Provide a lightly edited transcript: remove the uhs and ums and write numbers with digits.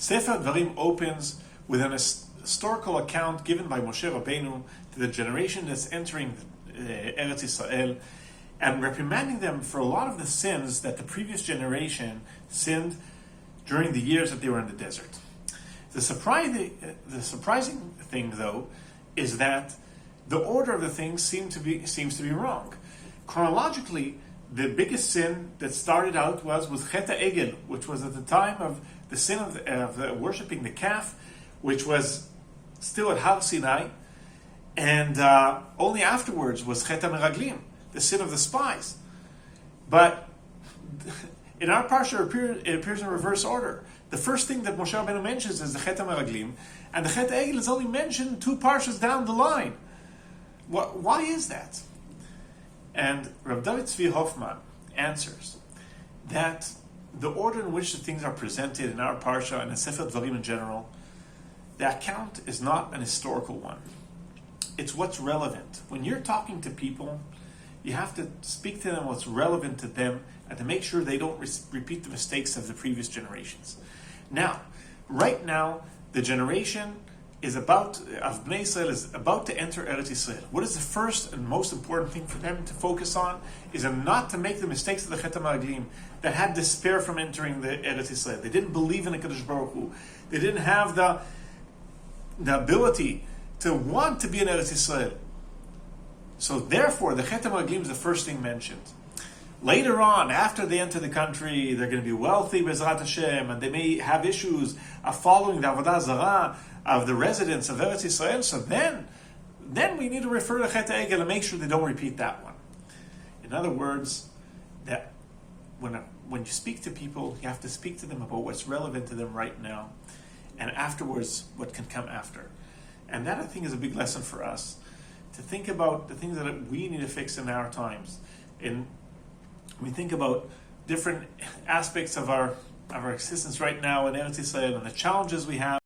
Sefer Dvarim opens with an historical account given by Moshe Rabbeinu to the generation that's entering Eretz Yisrael, and reprimanding them for a lot of the sins that the previous generation sinned during the years that they were in the desert. The surprising thing, though, is that the order of the things seems to be wrong. Chronologically, the biggest sin that started out was with Chet HaEgel, which was at the time of the sin of worshipping the calf, which was still at Har Sinai, and only afterwards was Chet HaMeraglim, the sin of the spies. But in our parsha, it appears in reverse order. The first thing that Moshe Rabbeinu mentions is the Chet HaMeraglim, and the Chet HaEgel is only mentioned 2 parshas down the line. Why is that? And Rav David Tzvi Hoffman answers that the order in which the things are presented in our parsha and in Sefer Dvarim in general, the account is not an historical one. It's what's relevant. When you're talking to people, you have to speak to them what's relevant to them and to make sure they don't repeat the mistakes of the previous generations. Now, right now, the generation of Bnei Yisrael is about to enter Eretz Yisrael. What is the first and most important thing for them to focus on is not to make the mistakes of the Chet HaMeraglim that had despair from entering the Eretz Yisrael. They didn't believe in the Kadosh Baruch Hu. They didn't have the ability to want to be in Eretz Yisrael. So therefore, the Chet HaMeraglim is the first thing mentioned. Later on, after they enter the country, they're going to be wealthy, Bezrat Hashem, and they may have issues of following the Avodah Zarah of the residents of Eretz Yisrael. So then we need to refer to Chet HaEgel and make sure they don't repeat that one. In other words, that when you speak to people, you have to speak to them about what's relevant to them right now, and afterwards, what can come after. And that, I think, is a big lesson for us, to think about the things that we need to fix in our times. And we think about different aspects of our existence right now in Eretz Yisrael and the challenges we have.